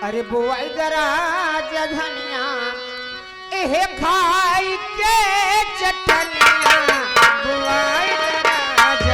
अरे बुआई दराज धनिया एह खाई के चटनिया बुआई दराज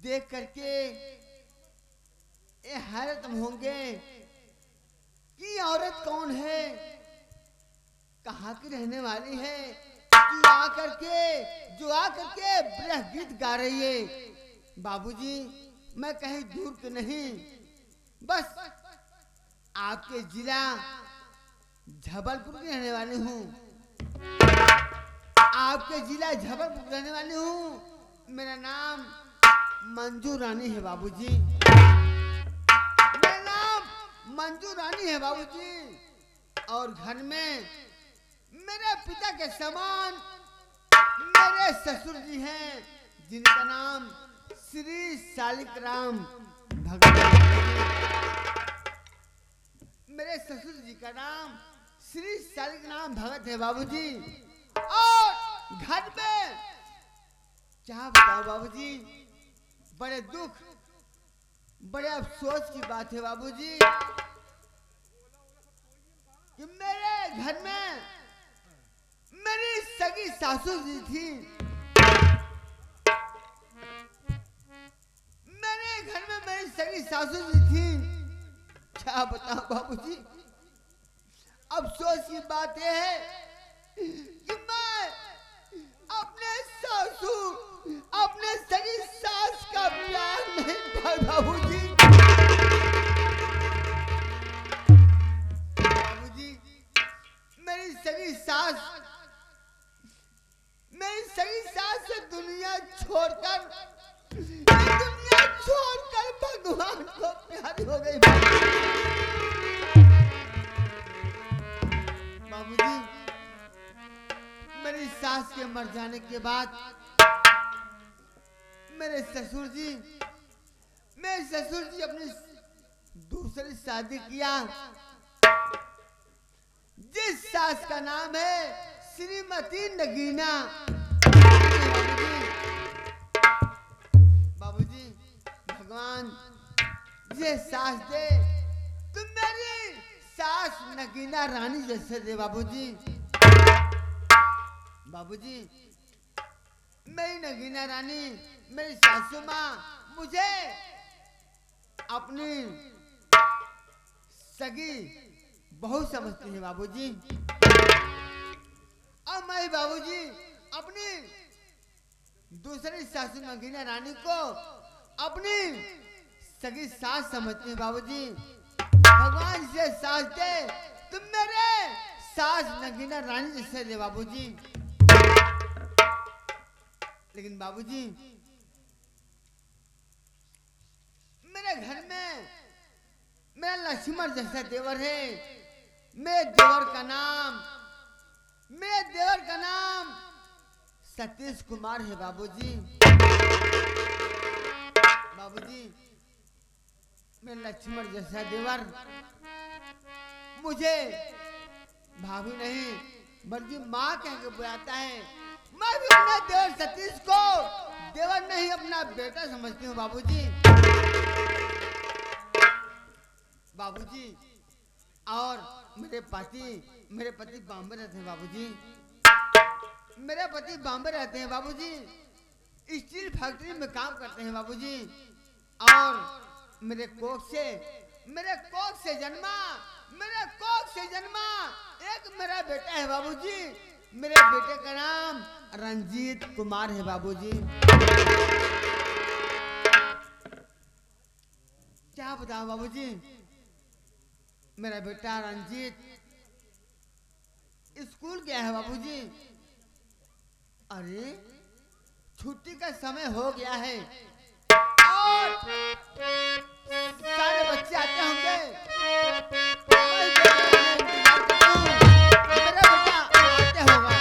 देख करके ये हैरत होंगे कि औरत कौन है, कहाँ की रहने वाली है, जो आकर के ब्रह गीत गा रही है। बाबूजी मैं कहीं दूर के नहीं, बस आपके जिला जबलपुर की रहने वाली हूँ। आपके जिला जबलपुर रहने वाली हूँ। मेरा नाम मंजू रानी है बाबूजी। मेरा नाम मंजू रानी है बाबूजी। और घर में मेरे पिता के समान मेरे ससुर जी हैं, जिनका नाम श्री शालिक राम भगत। मेरे ससुर जी का नाम श्री शालिक राम भगत है बाबूजी। और घर में क्या बताओ बाबूजी, बड़े दुख बड़े अफसोस की बात है बाबूजी कि मेरे घर में मेरी सगी सासू जी थी। मेरे घर में मेरी सगी सासू जी थी। क्या बताऊं बाबूजी, अफसोस की बात यह है कि मैं अपने सासू अपने सगी सास का प्यार नहीं पाया बाबूजी। बाबूजी मेरी सगी सास से दुनिया छोड़कर भगवान को प्यारी हो गई बाबूजी। मेरी सास के मर जाने के बाद मेरे ससुर जी मेरे ससुर जी अपनी दूसरी शादी किया, जिस सास का नाम है श्रीमती नगीना। बाबूजी, भगवान ये सास दे, तुम मेरी सास नगीना रानी जैसे दे बाबूजी। बाबूजी, मेरी नगीना रानी, मेरी सासू माँ मुझे अपनी सगी बहू समझती है बाबूजी। और मैं बाबूजी अपनी दूसरी सासू नगीना रानी को अपनी सगी सास समझती है बाबूजी। भगवान से सास दे, तुम मेरे सास नगीना रानी जैसे दे बाबूजी। लेकिन बाबूजी, मेरे घर में मेरा लक्ष्मण जैसा देवर है। मेरे देवर का नाम सतीश कुमार है बाबूजी। बाबूजी, मेरे लक्ष्मण जैसा देवर मुझे भाभी नहीं बल्कि माँ कह के बुलाता है। मैं भी अपने देवर सतीश को देवर नहीं अपना बेटा समझती हूँ बाबूजी। बाबूजी, और मेरे पति बॉम्बे रहते हैं बाबूजी। मेरे पति बॉम्बे रहते हैं बाबूजी, स्टील फैक्ट्री में काम करते हैं बाबूजी। और मेरे कोख से जन्मा एक मेरा बेटा है बाबूजी। मेरे बेटे का नाम रंजीत कुमार है बाबूजी। क्या बताओ बाबूजी, मेरा बेटा रंजीत स्कूल गया है बाबूजी। अरे छुट्टी का समय हो गया है और सारे बच्चे आते होंगे। मेरा बेटा आते होगा।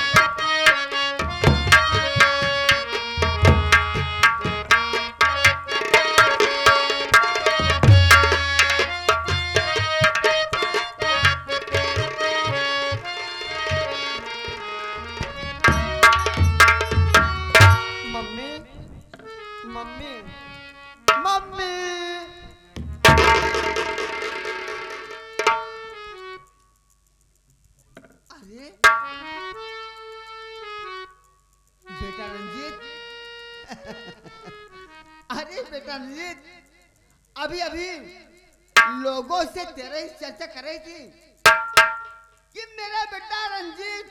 अरे बेटा रंजीत, अभी लोगों से तेरा ही चर्चा कर रही थी कि मेरा बेटा रंजीत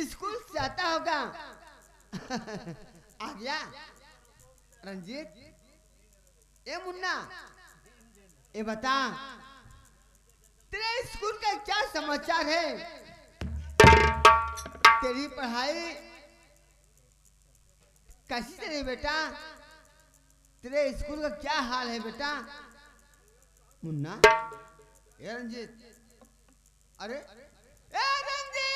स्कूल से आता होगा। आ गया रंजीत। ए मुन्ना, ये बता तेरे स्कूल का क्या समाचार है? तेरी पढ़ाई कैसी चल रही बेटा? तेरे स्कूल का क्या हाल है बेटा? मुन्ना, ए रंजीत, अरे ए रंजीत,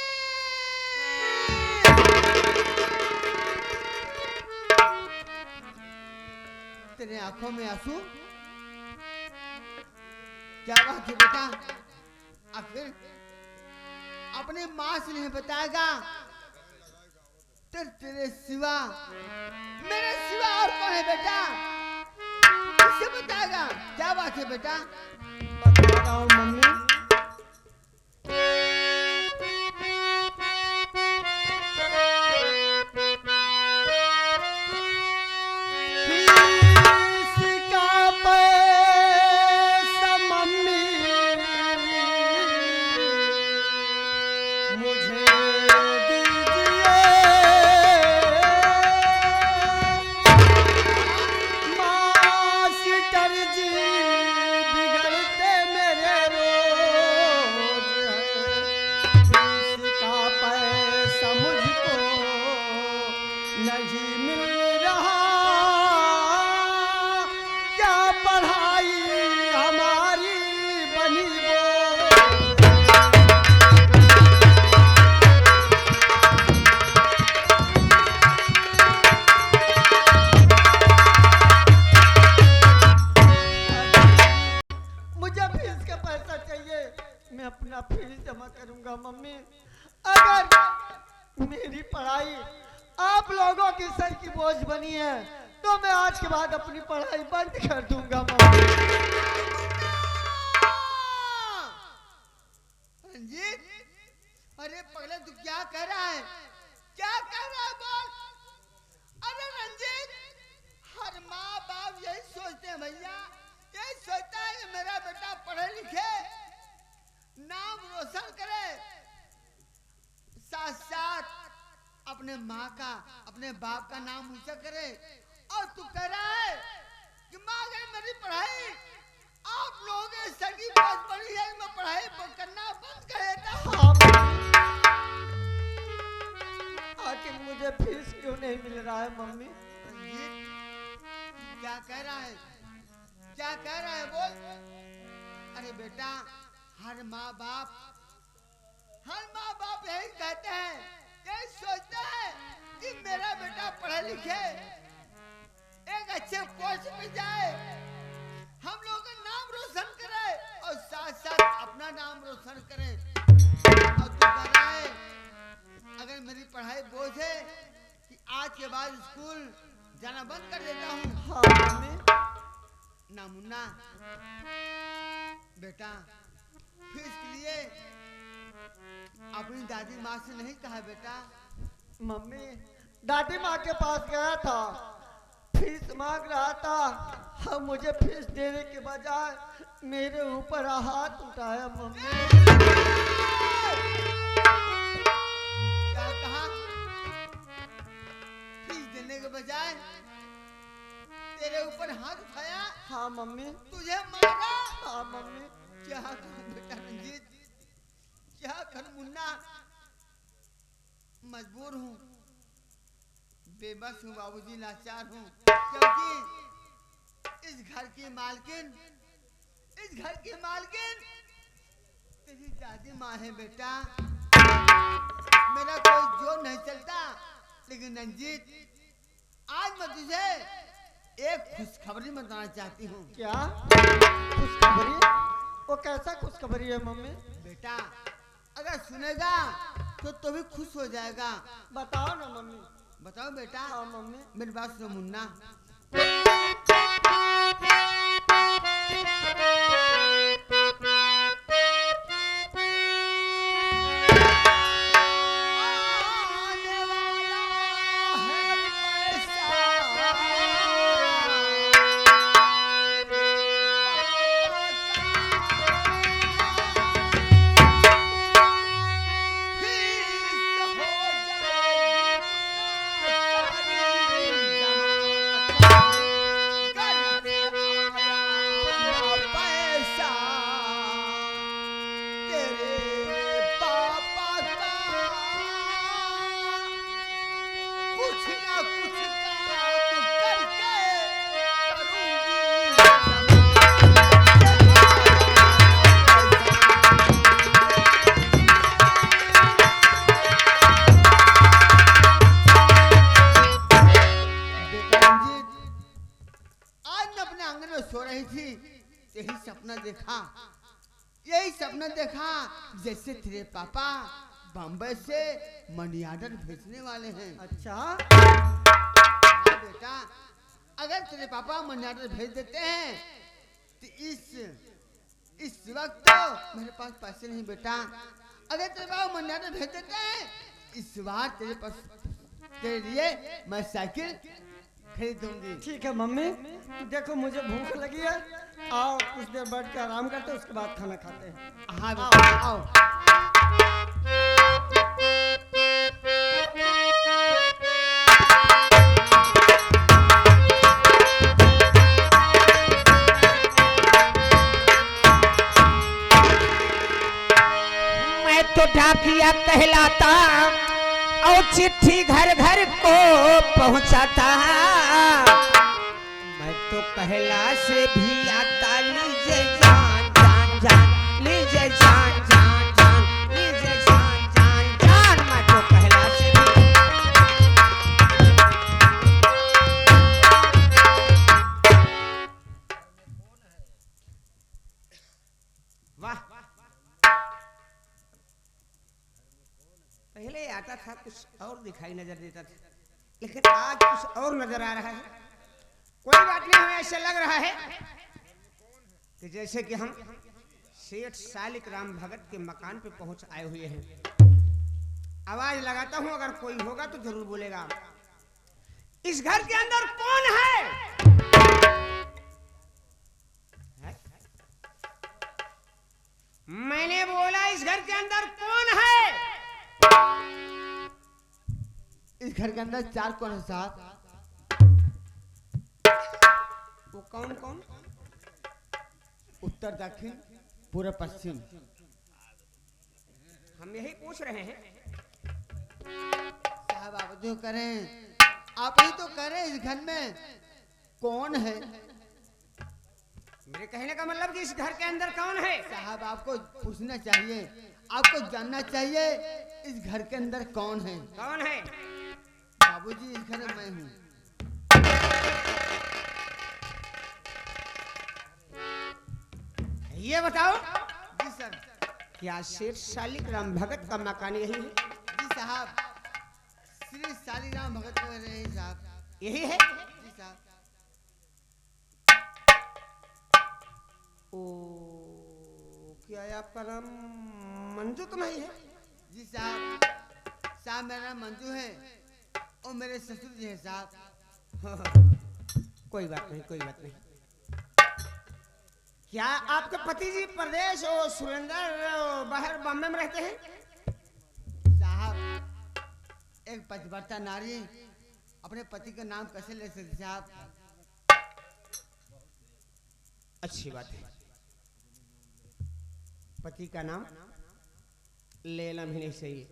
तेरे आंखों में आंसू, क्या बात है बेटा? आखिर अपनी माँ से नहीं बताएगा तो तेरे सिवा मेरे सिवा और कौन है बेटा? किससे बताएगा? क्या बात है बेटा? बता रहा हूँ मम्मी। बिगड़ते मेरे रो अगर मेरी पढ़ाई आप लोगों की सर की बोझ बनी है तो मैं आज के बाद अपनी पढ़ाई बंद कर दूंगा मम्मी। रंजीत, अरे पगले तू क्या कह रहा है? क्या कह रहा है बोल? अरे रंजीत, हर माँ बाप यही सोचते हैं भैया, यही सोचता है कि मेरा बेटा पढ़े लिखे, नाम रोशन करे, साथ साथ अपने माँ का, अपने बाप का नाम ऊंचा करे। और तू कह रहा है कि माँ अगर मेरी पढ़ाई आप लोगों के सर की बोझ पड़ी है, मैं पढ़ाई करना बंद कर देता हूँ। आखिर मुझे फीस क्यों नहीं मिल रहा है मम्मी? क्या कह रहा है? क्या कह रहा है बोल? अरे बेटा, हर माँ बाप यही कहते हैं, यही सोचते हैं कि मेरा बेटा पढ़े लिखे, एक अच्छे पोस्ट पे जाए, हम लोगों का नाम रोशन करे और साथ साथ अपना नाम रोशन करे। और तू कह रहा है अगर मेरी पढ़ाई बोझ है कि आज के बाद स्कूल जाना बंद कर देता हूँ। हाँ मम्मी। ना मुन्ना बेटा, फीस के लिए अपनी दादी माँ से नहीं कहा बेटा? मम्मी, दादी माँ के पास गया था, फीस मांग रहा था, हम मुझे फीस देने के बजाय मेरे ऊपर हाथ उठाया मम्मी। क्या कहा? फीस देने के बजाय तेरे ऊपर हाथ उठाया? हाँ मम्मी। तुझे मारा? हाँ मम्मी। क्या करूं बेटा रंजीत, क्या करूं मुन्ना, मजबूर हूँ, बेबस हूँ बाबूजी, लाचार हूँ, क्योंकि इस घर की मालकिन तेरी दादी माँ है बेटा। मेरा कोई जोर नहीं चलता, लेकिन रंजीत आज मैं तुझे एक खुशखबरी बताना चाहती हूँ। क्या खुशखबरी? वो कैसा खुशखबरी है मम्मी? बेटा अगर सुनेगा तो भी खुश हो जाएगा। बताओ ना मम्मी। बताओ बेटा। हाँ मम्मी। मेरी बात सुनो मुन्ना। यही सपना देखा जैसे तेरे पापा बम्बई से मनी ऑर्डर भेजने वाले हैं। अच्छा बेटा, अगर तेरे पापा मनी ऑर्डर भेज देते हैं तो इस वक्त तो मेरे पास पैसे नहीं बेटा। अगर तेरे पापा मनी ऑर्डर भेज देते हैं इस बार तेरे लिए मैं साइकिल खरीद दूंगी। ठीक है मम्मी, देखो मुझे भूख लगी है, आओ कुछ देर बैठ के आराम करते हैं, उसके बाद खाना खाते हैं। हाँ बेटा आओ। मैं तो डाकिया कहलाता और चिट्ठी घर घर को पहुंचाता, मैं तो कहला से भी आता। लीजिए जान जान जान, लीजिए जान जान जान, लीजिए जान जान जान, मैं तो कहला से भी। वाह आता था कुछ और दिखाई नजर देता था, लेकिन आज कुछ और नजर आ रहा है। कोई बात नहीं, हमें ऐसा लग रहा है कि जैसे कि हम सेठ सालिक राम भगत के मकान पे पहुंच आए हुए हैं। आवाज लगाता हूं, अगर कोई होगा तो जरूर बोलेगा। इस घर के अंदर कौन है? मैंने बोला इस घर के अंदर कौन है? इस घर के अंदर 4 कौन है साहब? वो कौन कौन? उत्तर, दक्षिण, पूर्व, पश्चिम। हम यही पूछ रहे हैं। साहब आप जो करें, आप ही तो करें, इस घर में कौन है? मेरे कहने का मतलब कि इस घर के अंदर कौन है? साहब आपको पूछना चाहिए, आपको जानना चाहिए इस घर के अंदर कौन है। कौन है? बाबूजी, इस घर में मैं हूँ। ये बताओ। जी सर। क्या सेठ सालिक राम भगत का मकान यही है? जी साहब, श्री सालीराम भगत कह रहे हैं साहब। यही है? जी साहब। ओ, क्या आपका नाम मंजू तो नहीं है? जी साहब, साहब मेरा नाम मंजू है और मेरे ससुर जी हैं साहब। कोई बात नहीं, कोई बात नहीं। क्या आपके पति जी प्रदेश और सुरेंद्र बाहर बॉम्बे में रहते हैं? साहब, एक पतिव्रता नारी अपने पति का नाम कैसे ले सकती साहब? अच्छी बात है, पति का नाम लेना भी नहीं सही है।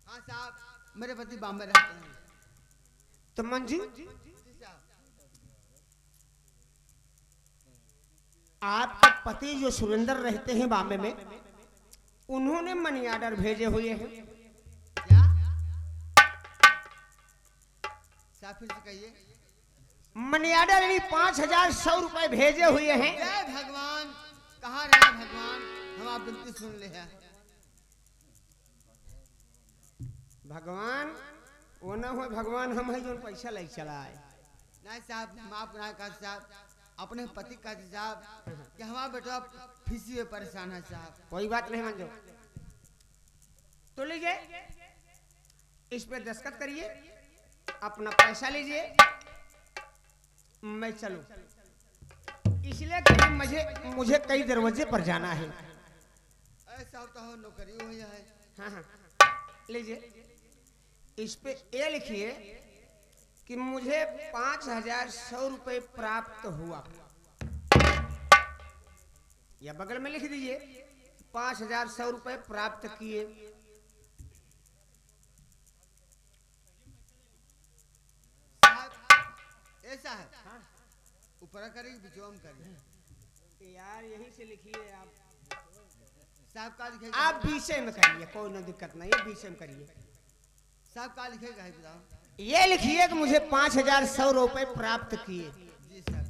हाँ साहब, मेरे पति बॉम्बे रहते हैं। तो मंजू, जी साहब। आपके पति जो सुरेंद्र रहते हैं बॉम्बे में, उन्होंने मनी ऑर्डर भेजे हुए हैं। क्या साहब, फिर से कहिए। मनी ऑर्डर यानी 5,100 रुपए भेजे हुए हैं। जय भगवान, कहाँ रहा भगवान, हम आप बिनती सुन ले हैं। भगवान वो न हो, भगवान हम है जो पैसा ले चला है। नहीं साहब, माफ ना कर साहब, अपने पति का साहब कि हमारा बेटा फीसी में परेशान है साहब। कोई बात नहीं मंजू, तो लीजिए, इस पे दस्तखत करिए, अपना पैसा लीजिए, मैं चलूं, इसलिए कि मुझे कई दरवाजे पर जाना है। ऐसा तो हो, नौकरी हुई है। हाँ हाँ, लीजिए, इस पे ये लिखिए कि मुझे 5,100 रुपए प्राप्त हुआ, या बगल में लिख दीजिए 5,100 रुपए प्राप्त किए। साहब ऐसा है? हाँ। ऊपर करिए, बिचौम करिए। यार यही से लिखिए आप। साहब का लिखेगा? आप बीचे में करिए, कोई ना दिक्कत नहीं है, बीचे में करिए। साहब का लिखेगा है बताओ? ये लिखिए कि मुझे 5,100 रुपए प्राप्त किए। जी सर।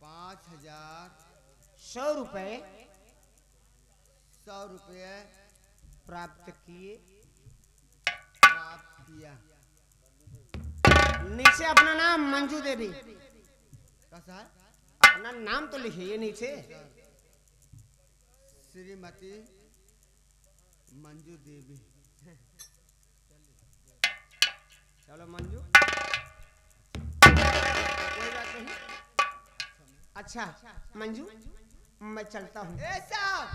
5,100 रुपए 100 रुपये प्राप्त किए। प्राप्त किया। नीचे अपना नाम मंजू देवी, कैसा है? अपना नाम तो लिखिए नीचे। श्रीमती मंजू देवी। चलो मंजू, कोई बात नहीं। अच्छा मंजू, मैं चलता हूँ। ए साहब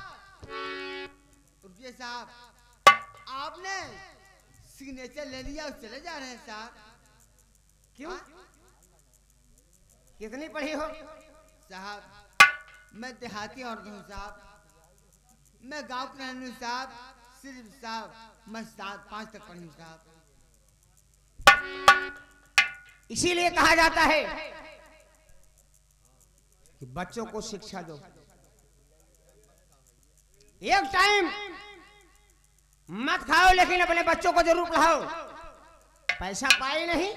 रुकिए साहब, आपने सिग्नेचर ले लिया और चले जा रहे हैं साहब? क्यों? कितनी पढ़ी हो? साहब मैं देहाती औरत हूँ साहब, मैं गांव के रहने वाली साहब, सिर्फ साहब मैं 5 तक पढ़ी हूँ साहब। इसीलिए कहा जाता है कि बच्चों को शिक्षा दो। एक टाइम मत खाओ, लेकिन अपने बच्चों को जरूर पढ़ाओ। पैसा पाए नहीं,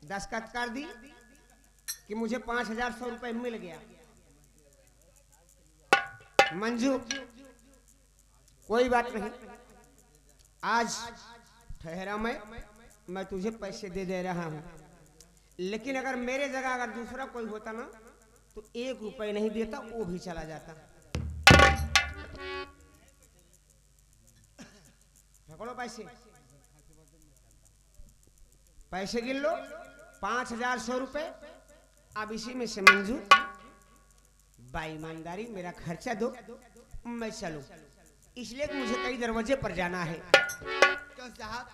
दस्तखत कर दी कि मुझे 5,100 रुपए मिल गया। मंजू, कोई बात नहीं, आज ठहरा मैं तुझे पैसे दे रहा हूँ, लेकिन अगर मेरे जगह अगर दूसरा कोई होता ना तो 1 रुपए नहीं देता, वो भी चला जाता। पकड़ो पैसे गिन लो, 5100 रुपए। अब इसी में से मंजू ईमानदारी मेरा खर्चा दो, मैं चलूं, इसलिए कि मुझे कई दरवाजे पर जाना है। क्यों साहब,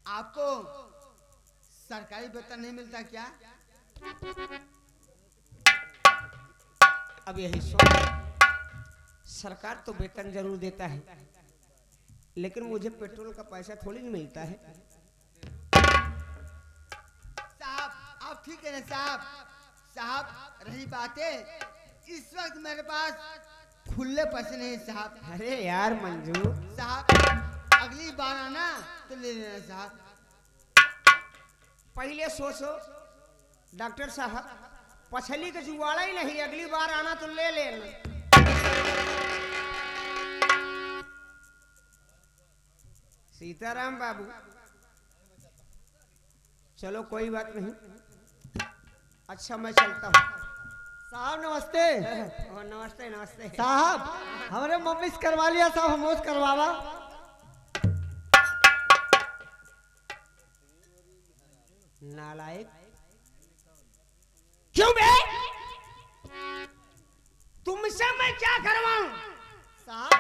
आपको सरकारी वेतन नहीं मिलता क्या? अब यही सोच, सरकार तो वेतन जरूर देता है, लेकिन मुझे पेट्रोल का पैसा थोड़ी नहीं मिलता है। साहब आप ठीक है ना साहब? साहब रही बातें, इस वक्त मेरे पास खुले पैसे नहीं साहब। अरे यार मंजू साहब अगली बार आना तो ले लेना साहब। पहले सोचो डॉक्टर साहब, पछली का जुगाड़ा ही नहीं, अगली बार आना तो ले लेना। सीताराम बाबू, चलो कोई बात नहीं, अच्छा मैं चलता हूँ। साहब नमस्ते। नमस्ते नमस्ते साहब हमारे मम्मी से करवा लिया साहब, हम करवावा। नालायक, क्यों बे? तुमसे मैं क्या करवाऊं? साहब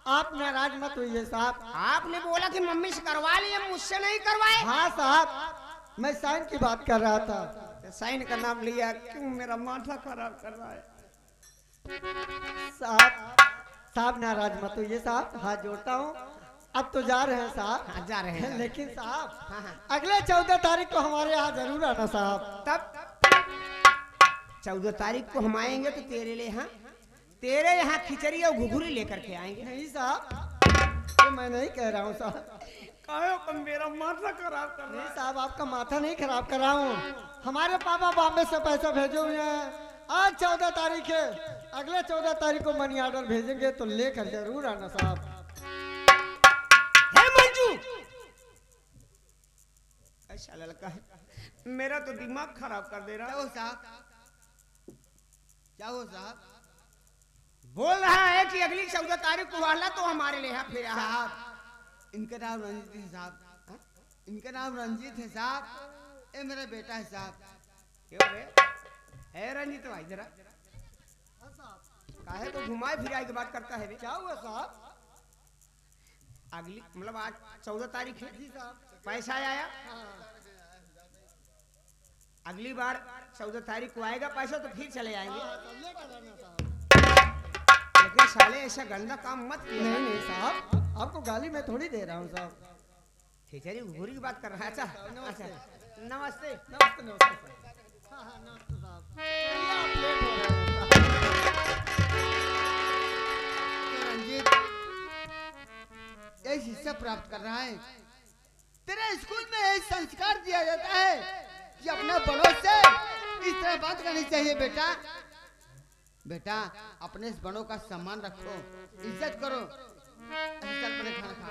आप नाराज मत होइए साहब। आपने बोला कि मम्मी से करवा लिए, मुझसे नहीं करवाए। हाँ साहब, मैं साइन की बात कर रहा था। साइन का नाम लिया, क्यों मेरा माथा खराब कर रहा है? साहब नाराज मत होइए साहब, हाथ जोड़ता हूँ। अब तो जा रहे हैं साहब। हाँ, जा रहे हैं। लेकिन साहब हाँ। अगले 14 तारीख को हमारे यहाँ जरूर आना साहब। तब 14 तारीख को हम आएंगे तो तेरे यहाँ खिचड़ी और घुघुरी लेकर के आएंगे। नहीं साहब, तो मैं नहीं कह रहा हूँ साहब। मेरा माथा खराब कर रहा नहीं है। साहब, आपका माथा नहीं खराब कर रहा हूँ। हमारे पापा बॉम्बे से पैसा भेजे हुए हैं। आज 14 तारीख है, अगले 14 तारीख को मनी ऑर्डर भेजेंगे तो लेकर जरूर आना साहब। है मंजू, ऐसा लड़का है, मेरा तो दिमाग खराब कर दे रहा क्या है। हो साहब? क्या हो साहब? बोल रहा है कि अगली 14 तारीख को वाला तो हमारे लिए यहाँ फिर साहब इनका नाम रंजीत है साहब। हाँ? इनका नाम रंजीत है साहब, ये मेरा बेटा है साहब। क्यों रे? है रंजीत भाई जरा काहे को घुमाए फिराए की बात करता है रे? क्या हुआ साहब? अगली मतलब आज 14 तारीख है, जी साहब। पैसा आया, अगली बार 14 तारीख को आएगा पैसा तो फिर चले आएंगे। लेकिन साले ऐसा गंदा काम मत किया। नहीं नहीं साहब, आपको गाली मैं थोड़ी दे रहा हूँ साहब। खिचड़ी घुघुरी की बात कर रहा है। अच्छा नमस्ते। अच्छा, नमस्ते नमस्ते नमस्ते साहब। हाँ हाँ नमस्ते साहब। चलिए, आप लेट हो रहे हैं साहब। रंजीत यही शिक्षा प्राप्त कर रहा है। तेरे स्कूल में यही संस्कार दिया जाता है कि अपने बड़ों से इस तरह बात करनी चाहिए। बेटा बेटा अपने इस बड़ों का सम्मान रखो, इज्जत करो। चल पहले खाना खा।